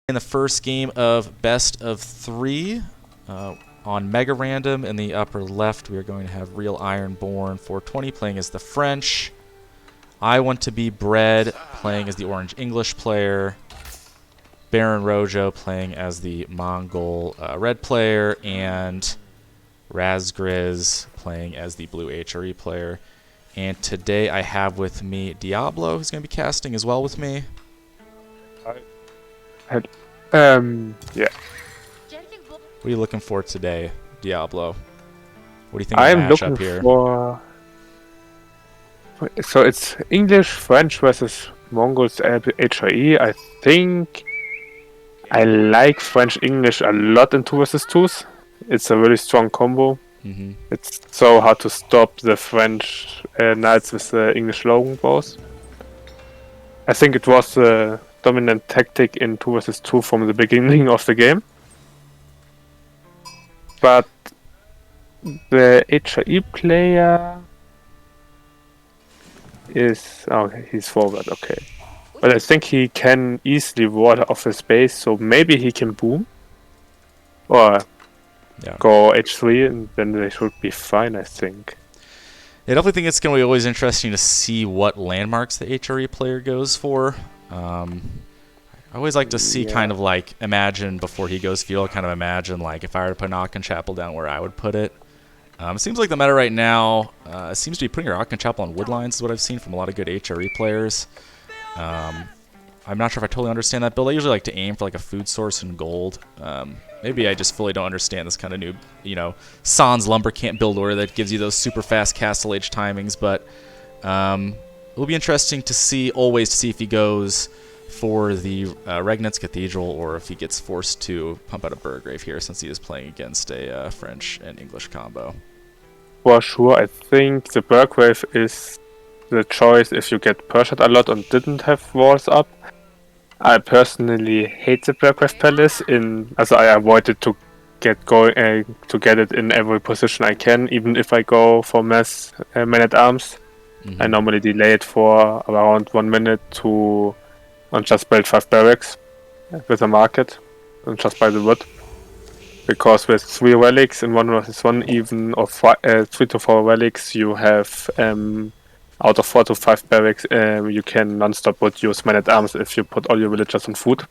In the first game of best of 3 on Mega Random. In the upper left, we are going to have Real Ironborn 420 playing as the French. I Want to Be Bread playing as the Orange English player. Baron Rojo playing as the Mongol red player. And Razgriz playing as the blue HRE player. And today I have with me Diablo, who's going to be casting as well with me. Yeah. What are you looking for today, Diablo? What do you think of I'm the looking matchup here? for. So it's English, French versus Mongols HRE. I think I like French English a lot in 2 versus 2s. It's a really strong combo. Mm-hmm. It's so hard to stop the French knights with the English longbows. I think it was the dominant tactic in 2 versus 2 from the beginning of the game. But the HRE player is... Oh, he's forward, okay. But I think he can easily ward off his base, so maybe he can boom. Or go H3, and then they should be fine, I think. I definitely think it's going to be always interesting to see what landmarks the HRE player goes for. I always like to see kind of like imagine before he goes feudal, kind of imagine like if I were to put an Aachen Chapel down where I would put it. It seems like the meta right now seems to be putting your Aachen Chapel on woodlines is what I've seen from a lot of good HRE players. I'm not sure if I totally understand that build. I usually like to aim for like a food source in gold. Maybe I just fully don't understand this kind of new, Sans Lumber Camp build order that gives you those super fast Castle Age timings. But it'll be interesting to see if he goes for the Regnitz Cathedral or if he gets forced to pump out a Burgrave here since he is playing against a French and English combo. For sure, I think the Burgrave is the choice if you get Pershad a lot and didn't have walls up. I personally hate the Burgrave Palace as I avoided to get it in every position I can, even if I go for mass men-at-arms. Mm-hmm. I normally delay it for around 1 minute and just build 5 barracks with a market and just buy the wood. Because with 3 relics in 1 versus 1 even, or 3 to 4 relics, you have out of 4 to 5 barracks, you can non-stop reduce men-at-arms if you put all your villagers on food.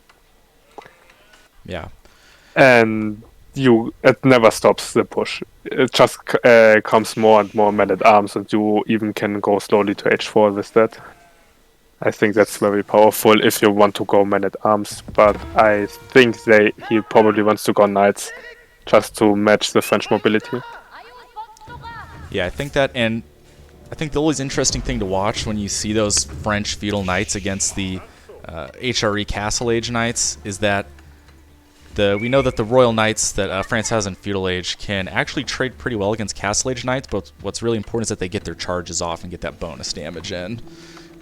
Yeah. And it never stops the push. It just comes more and more men-at-arms, and you even can go slowly to H4 with that. I think that's very powerful if you want to go men-at-arms, but I think he probably wants to go knights just to match the French mobility. Yeah, I think that, and I think the always interesting thing to watch when you see those French feudal knights against the HRE Castle Age knights is that we know that the royal knights that France has in feudal age can actually trade pretty well against Castle Age knights, but what's really important is that they get their charges off and get that bonus damage in.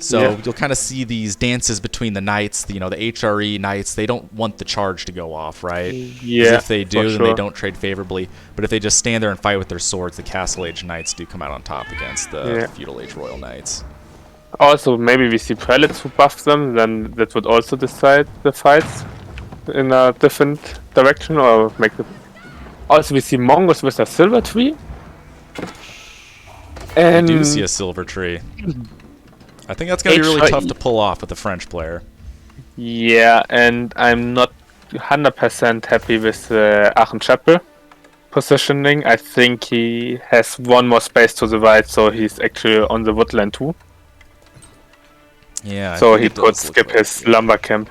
So you'll kind of see these dances between the knights, the HRE knights. They don't want the charge to go off, right? Yeah, if they do, then they don't trade favorably. But if they just stand there and fight with their swords, the Castle Age knights do come out on top against the feudal age royal knights. Also, maybe we see prelates who buff them, then that would also decide the fights in a different direction, or make the... Also, we see Mongols with a silver tree. And we do see a silver tree. I think that's going to be really tough to pull off with a French player. Yeah, and I'm not 100% happy with the Aachen Chapel positioning. I think he has 1 more space to the right, so he's actually on the woodland too. Yeah. So he could skip his lumber camp.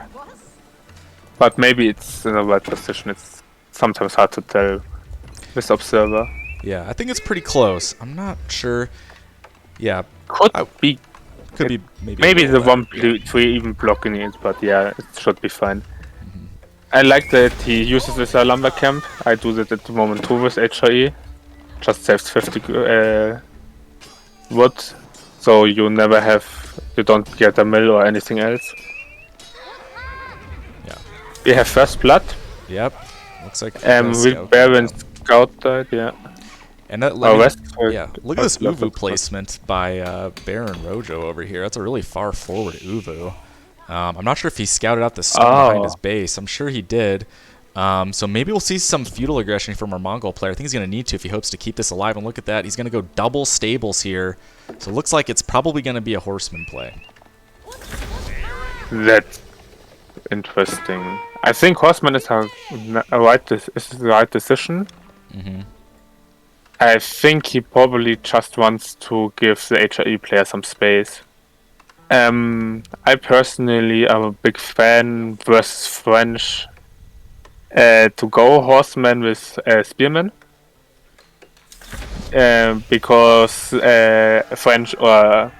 But maybe it's in the right position. It's sometimes hard to tell with Observer. Yeah, I think it's pretty close. I'm not sure. Yeah. Could be maybe the 1-3 even blocking it, but yeah, it should be fine. Mm-hmm. I like that he uses this lumber camp. I do that at the moment too with HRE. Just saves 50 wood, so you don't get a mill or anything else. Yeah. We have first blood. Yep. Looks like with Baron Scout died, yeah. And that, look at this Uvu placement by Baron Rojo over here. That's a really far forward Uvu. I'm not sure if he scouted out the stone behind his base. I'm sure he did. So maybe we'll see some feudal aggression from our Mongol player. I think he's going to need to if he hopes to keep this alive. And look at that. He's going to go double stables here. So it looks like it's probably going to be a horseman play. That's interesting. I think horseman is the right decision. I think he probably just wants to give the HRE player some space. I personally am a big fan versus French to go horseman with spearman. Because French or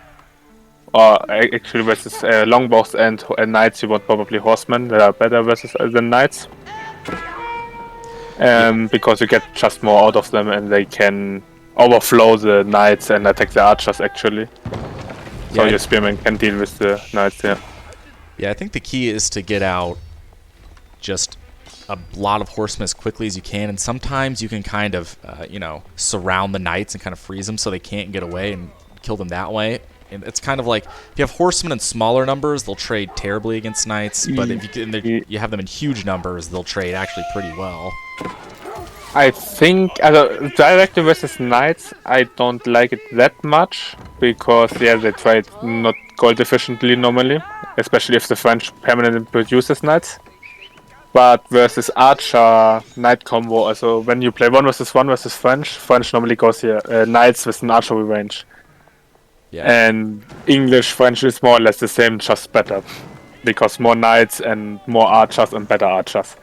actually versus longbows and knights, you want probably horsemen that are better versus than knights. Because you get just more out of them and they can overflow the knights and attack the archers actually. So your spearmen can deal with the knights, Yeah, I think the key is to get out just a lot of horsemen as quickly as you can, and sometimes you can kind of, surround the knights and kind of freeze them so they can't get away and kill them that way. And it's kind of like, if you have horsemen in smaller numbers, they'll trade terribly against knights, but if you have them in huge numbers, they'll trade actually pretty well. I think directly versus knights, I don't like it that much because they trade not gold efficiently normally, especially if the French permanently produces knights. But versus archer knight combo, also when you play 1 versus French normally goes here knights with an archery range. Yeah. And English French is more or less the same, just better, because more knights and more archers and better archers.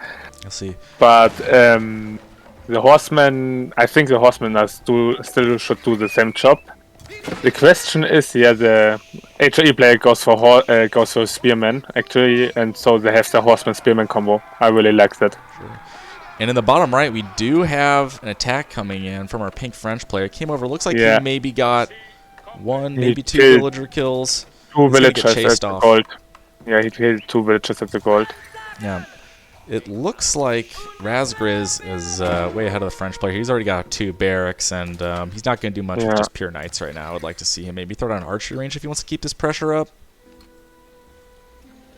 I'll see. But the horsemen, I think the horsemen still should do the same job. The question is, the HRE player goes for spearman actually, and so they have the horseman spearman combo. I really like that. Sure. And in the bottom right, we do have an attack coming in from our pink French player. It came over. Looks like he maybe got 1, maybe 2 villager kills. 2 villagers at the gold. Yeah, he killed 2 villagers at the gold. Yeah. It looks like Razgriz is way ahead of the French player. He's already got 2 barracks, and he's not going to do much with just pure knights right now. I would like to see him maybe throw down archery range if he wants to keep this pressure up.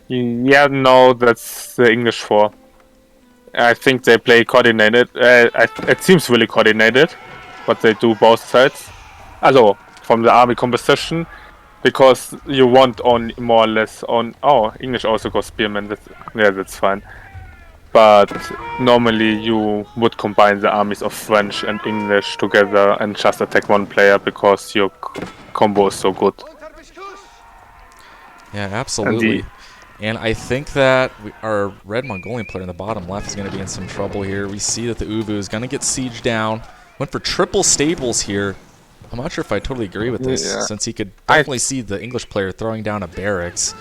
Yeah, no, that's the English 4. I think they play coordinated. It seems really coordinated, but they do both sides. Also, from the army composition, because you want on more or less on... Oh, English also goes spearman. That's fine. But normally you would combine the armies of French and English together and just attack one player because your combo is so good. Yeah, absolutely. And I think that our red Mongolian player in the bottom left is going to be in some trouble here. We see that the Uvu is going to get sieged down. Went for triple stables here. I'm not sure if I totally agree with this, since he could definitely see the English player throwing down a barracks.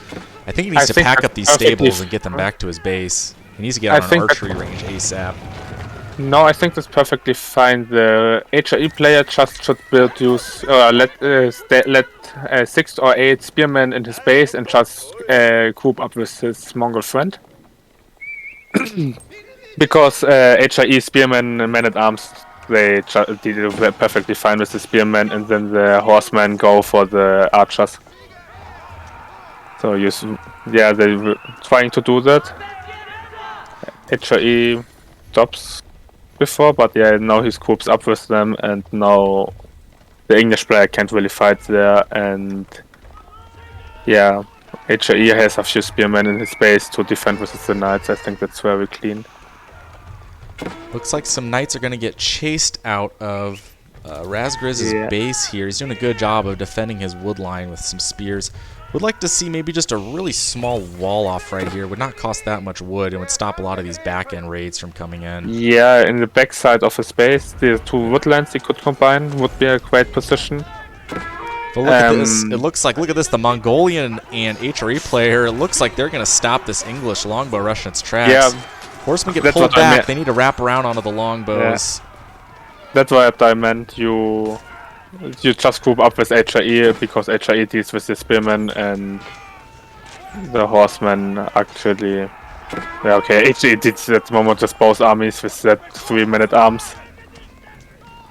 I think he needs to pack up these stables and get them back to his base. He needs to get on an archery range ASAP. No, I think that's perfectly fine. The HRE player just should produce, let 6 or 8 spearmen in his base and just group up with his Mongol friend. Because HRE spearmen and men-at-arms, they do perfectly fine with the spearmen, and then the horsemen go for the archers. So they were trying to do that. HRE stops before, but now he groups up with them, and now the English player can't really fight there, and HRE has a few spearmen in his base to defend with the knights. I think that's very clean. Looks like some knights are going to get chased out of Razgriz's base here. He's doing a good job of defending his wood line with some spears. Would like to see maybe just a really small wall off right here. Would not cost that much wood and would stop a lot of these back-end raids from coming in. Yeah, in the backside of his base, the 2 woodlands he could combine would be a great position. But look at this. It looks like, look at this, the Mongolian and HRE player, it looks like they're going to stop this English longbow rush in its tracks. Yeah, horsemen get pulled back. They need to wrap around onto the longbows. Yeah. That's what I meant. You just group up with HRE because HRE deals with the spearmen and the horsemen actually. HRE did at the moment just both armies with that 3 men-at-arms.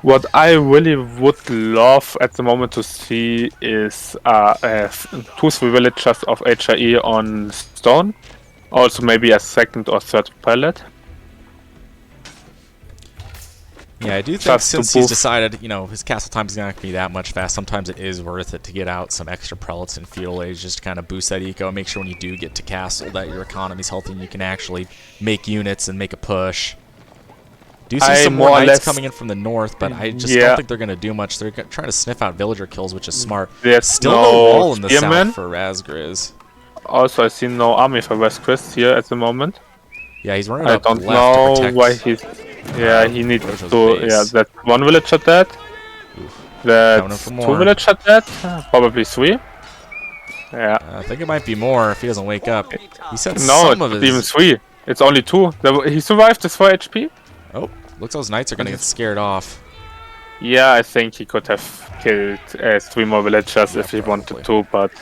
What I really would love at the moment to see is 2-3 villagers of HIE on stone. Also maybe a second or third pallet. Yeah, I do think Just since to he's boost. decided, his castle time is not going to be that much fast, sometimes it is worth it to get out some extra prelates in feudal age just to kind of boost that eco. Make sure when you do get to castle that your economy's healthy and you can actually make units and make a push. Do see some more knights coming in from the north, but I just don't think they're going to do much. They're trying to sniff out villager kills, which is smart. There's Still no wall in the spearmen. south for Razgriz. Also, I see no army for Razgriz here at the moment. Yeah, he's running I up don't left know to protect why he's. Yeah, he needs Rojo's to. base. Yeah, that one villager dead. That's for 2 more. villager dead. Probably 3. Yeah. I think it might be more if he doesn't wake up. He said No, some of it's his... even 3. It's only 2. He survived with 4 HP. Oh, looks like those knights are going to get scared off. Yeah, I think he could have killed 3 more villagers if he wanted to, but...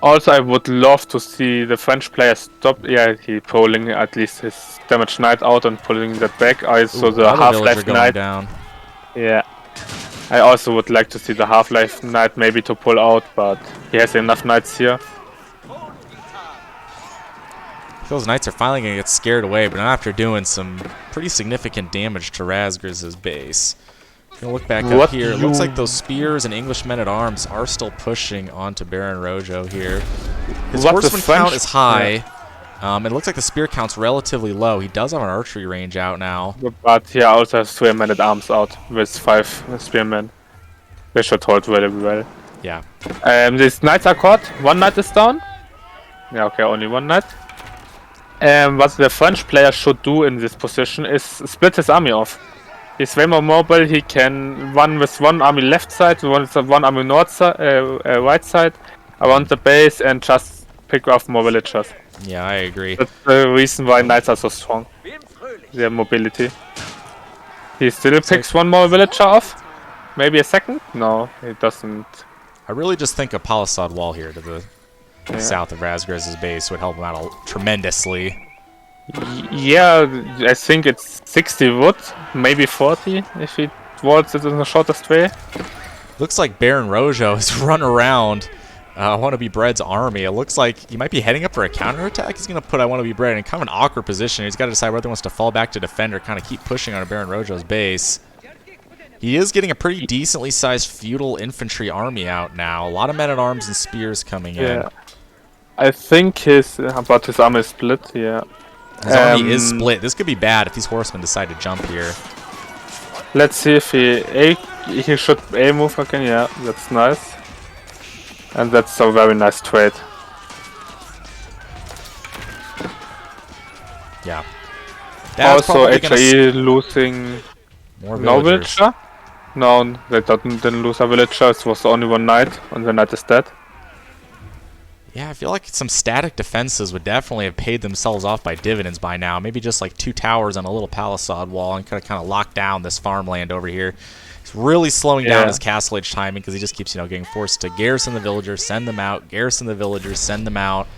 Also, I would love to see the French player stop. Yeah, he pulling at least his damaged knight out and pulling that back. Also, the Half-Life Knight. Down. Yeah. I also would like to see the Half-Life Knight maybe to pull out, but he has enough knights here. Those knights are finally going to get scared away, but not after doing some pretty significant damage to Razgriz's base. Gonna look back up here. It looks like those spears and English men-at-arms are still pushing onto Baron Rojo here. His horseman count is high. It looks like the spear count's relatively low. He does have an archery range out now. But he also has 3 men-at-arms out with 5 spearmen. They should hold really well. Yeah. These knights are caught. 1 knight is down. Yeah, okay, only 1 knight. What the French player should do in this position is split his army off. He's way more mobile. He can run with 1 army left side, 1 army north side, right side, around the base, and just pick off more villagers. Yeah, I agree. That's the reason why knights are so strong. Their mobility. He still picks 1 more villager off. Maybe a second? No, he doesn't. I really just think a palisade wall here to the south of Razgriz's base would help him out tremendously. Yeah, I think it's 60 wood, maybe 40 if he walls it in the shortest way. Looks like Baron Rojo has run around I Want to Be Bread's army. It looks like he might be heading up for a counterattack. He's going to put I Want to Be Bread in kind of an awkward position. He's got to decide whether he wants to fall back to defend or kind of keep pushing on Baron Rojo's base. He is getting a pretty decently sized feudal infantry army out now. A lot of men-at-arms and spears coming in. I think his army is split, yeah. His army is split. This could be bad if these horsemen decide to jump here. Let's see if he should A move again. Yeah, that's nice. And that's a very nice trade. Yeah. That's also, HIE losing more no villagers. villager? No, they didn't lose a villager. It was only 1 knight, and the knight is dead. Yeah, I feel like some static defenses would definitely have paid themselves off by dividends by now. Maybe just like 2 towers on a little palisade wall and kind of lock down this farmland over here. It's really slowing down his castle age timing because he just keeps, getting forced to garrison the villagers, send them out, garrison the villagers, send them out.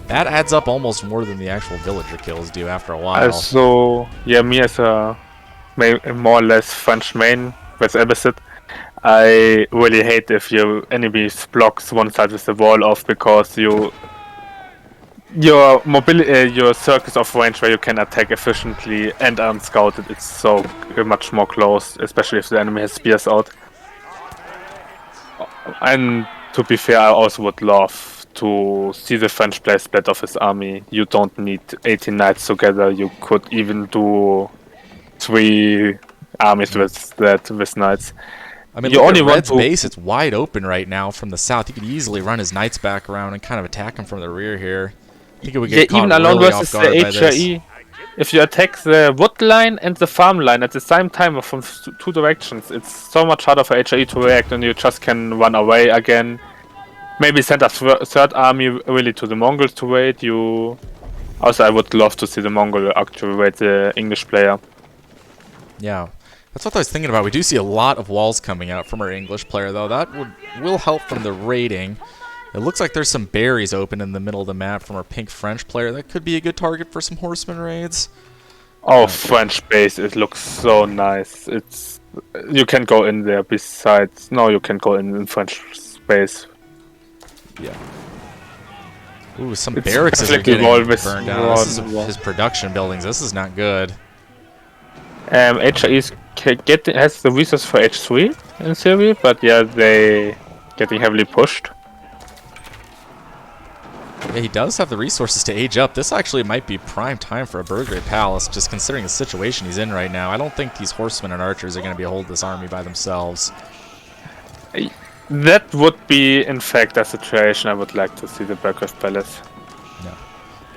That adds up almost more than the actual villager kills do after a while. So, yeah, me as a more or less French main with Abbasid, I really hate if your enemies blocks one side with the wall off because your mobility, your circus of range where you can attack efficiently and unscouted, it's so much more close, especially if the enemy has spears out. And to be fair, I also would love to see the French player split off his army. You don't need 18 knights together. You could even do 3 armies with knights. I mean, look at Red's base. It's wide open right now from the south. He could easily run his knights back around and kind of attack him from the rear here. I think it would get caught even alone really versus off guard by the this. HIE, if you attack the wood line and the farm line at the same time from 2 directions, it's so much harder for HIE to react, and you just can run away again. Maybe send a third army really to the Mongols to wait. Also, I would love to see the Mongol actually wait the English player. Yeah. That's what I was thinking about. We do see a lot of walls coming out from our English player, though. That will help from the raiding. It looks like there's some berries open in the middle of the map from our pink French player. That could be a good target for some horseman raids. Oh, French base, it looks so nice. You can go in there besides... No, you can go in French space. Yeah. Ooh, some barracks are getting burned down. This is his production buildings. This is not good. HIE has the resource for H3 in theory, but yeah, they getting heavily pushed. Yeah, he does have the resources to age up. This actually might be prime time for a Burgrave Palace, just considering the situation he's in right now. I don't think these horsemen and archers are going to be able to hold this army by themselves. That would be, in fact, a situation I would like to see the Burgrave Palace. No.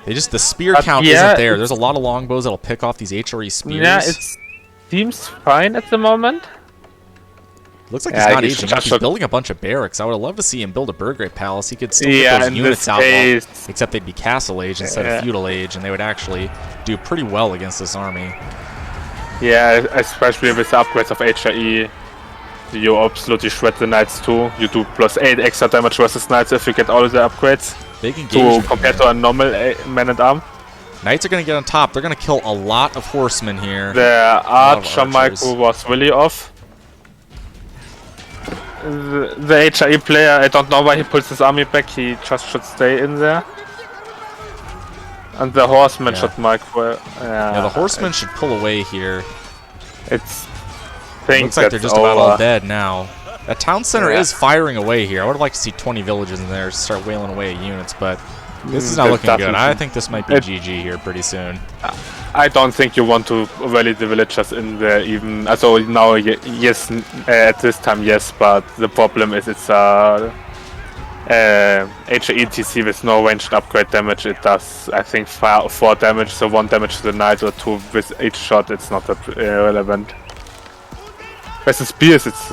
The spear count isn't there. There's a lot of longbows that'll pick off these HRE spears. Yeah, it seems fine at the moment. Looks like he's not aging up. He's building a bunch of barracks. I would have loved to see him build a Burgrave Palace. He could still get those units out, except they'd be castle age instead of feudal age, and they would actually do pretty well against this army. Yeah, especially with the upgrades of HIE. You absolutely shred the knights too. You do +8 extra damage versus knights if you get all the upgrades. Big engagement compared to a normal man-at-arm. Knights are going to get on top. They're going to kill a lot of horsemen here. The archer micro was really off. The HIE player, I don't know why he pulls his army back. He just should stay in there. And the horseman should micro. Yeah, the horsemen should pull away here. Looks like they're just about all dead now. That town center is firing away here. I would have liked to see 20 villages in there start wailing away at units, but this is not looking good. I think this might be GG here pretty soon. I don't think you want to rally the villagers in there even. So now, yes, at this time, yes, but the problem is it's HETC with no ranged upgrade damage. It does, I think, 4 damage, so 1 damage to the knight or 2 with each shot. It's not that relevant. With the spears, it's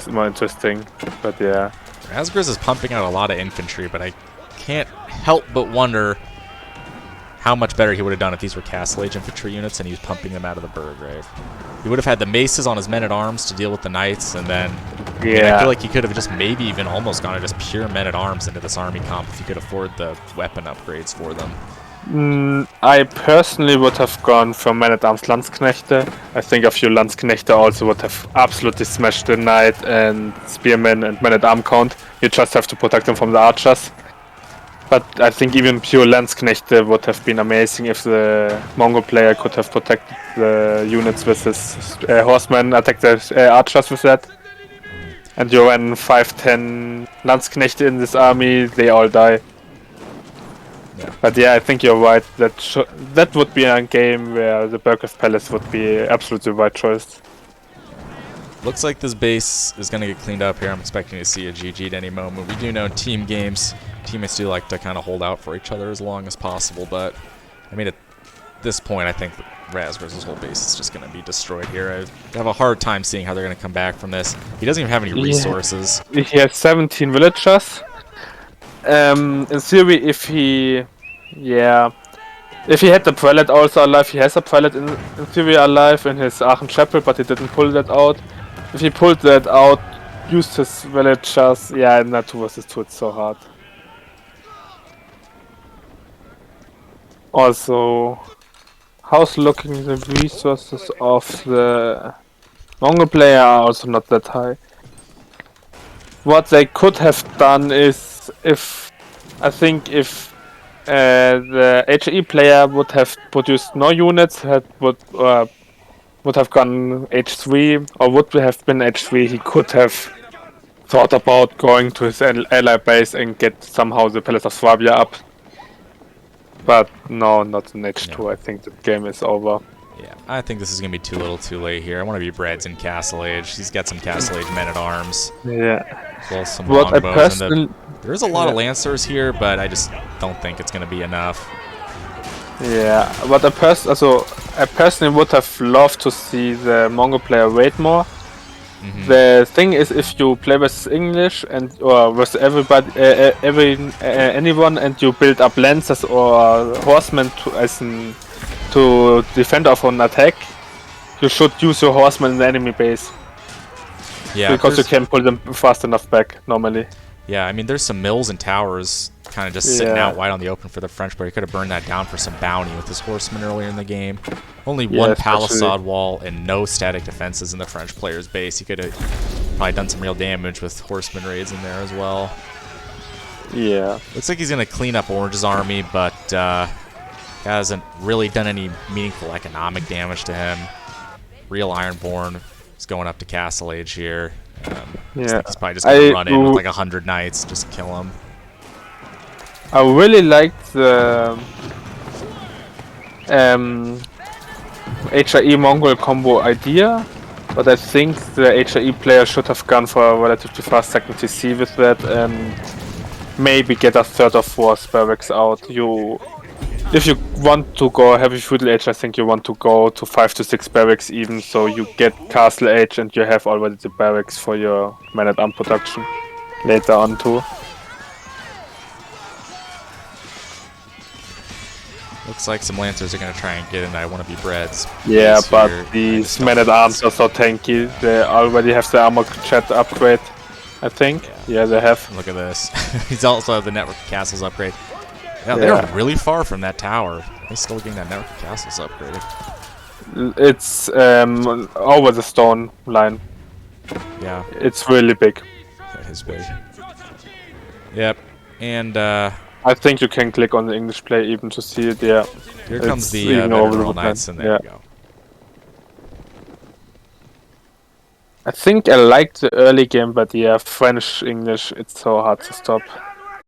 more interesting, but yeah. Razgriz is pumping out a lot of infantry, but I can't help but wonder how much better he would have done if these were Castle Age infantry units and he was pumping them out of the Burgrave. He would have had the maces on his men-at-arms to deal with the knights, and then I feel like he could have just maybe even almost gone to just pure men-at-arms into this army comp if he could afford the weapon upgrades for them. I personally would have gone for men-at-arms Landsknechte. I think a few Landsknechte also would have absolutely smashed the knight and spearmen and men-at-arm count. You just have to protect them from the archers. But I think even pure Landsknechte would have been amazing if the Mongol player could have protected the units with his horsemen, attack the archers with that. And you run 5-10 Landsknechte in this army, they all die. Yeah. But yeah, I think you're right. That would be a game where the Burgrave Palace would be absolutely the right choice. Looks like this base is going to get cleaned up here. I'm expecting to see a GG at any moment. We do know in team games, teammates do like to kind of hold out for each other as long as possible, but I mean, at this point, I think Razgriz's whole base is just going to be destroyed here. I have a hard time seeing how they're going to come back from this. He doesn't even have any resources. He has 17 villagers. In theory, if he had the prelate also alive, he has a prelate in theory alive in his Aachen Chapel, but he didn't pull that out. If he pulled that out, used his villagers, yeah, and that 2 versus 2, it's so hard. Also, how's looking the resources of the Mongol player are also not that high. What they could have done is, if the HE player would have produced no units, would have gone H3, or would have been H3, he could have thought about going to his ally base and get somehow the Palace of Swabia up. But no, not in H2. Yeah. I think the game is over. Yeah, I think this is going to be too little too late here. I want to be Brad's in Castle Age. He's got some Castle Age men-at-arms. Yeah. As well as some longbows. There's a lot of Lancers here, but I just don't think it's going to be enough. Yeah, but I personally would have loved to see the Mongol player wait more. The thing is, if you play with English or with everybody, anyone, and you build up lancers or horsemen to defend off an attack, you should use your horsemen in the enemy base. Yeah, because you can pull them fast enough back normally. Yeah, I mean, there's some mills and towers kind of just sitting out wide on the open for the French player. He could have burned that down for some bounty with his horseman earlier in the game. Only one palisade wall and no static defenses in the French player's base. He could have probably done some real damage with horseman raids in there as well. Yeah. Looks like he's going to clean up Orange's army, but hasn't really done any meaningful economic damage to him. Real Ironborn is going up to Castle Age here. He's probably just going to run in with like 100 knights, just kill him. I really liked the HRE Mongol combo idea, but I think the HRE player should have gone for a relatively fast second TC with that and maybe get a third or fourth barracks out. If you want to go heavy feudal age, I think you want to go to 5 to 6 barracks even, so you get castle age and you have already the barracks for your man-at-arm production later on too. Looks like some Lancers are going to try and get in I Want to Be Breads. Yeah, but these men-at-arms are so tanky. They already have the armor chat upgrade, I think. Yeah, they have. Look at this. He's also have the network castles upgrade. Yeah, they're really far from that tower. They're still getting that network castles upgraded. It's over the stone line. Yeah. It's really big. That is big. Yep. And I think you can click on the English play even to see it, yeah. Here comes the Veteran Knights, and there we go. I think I liked the early game, but yeah, French, English, it's so hard to stop.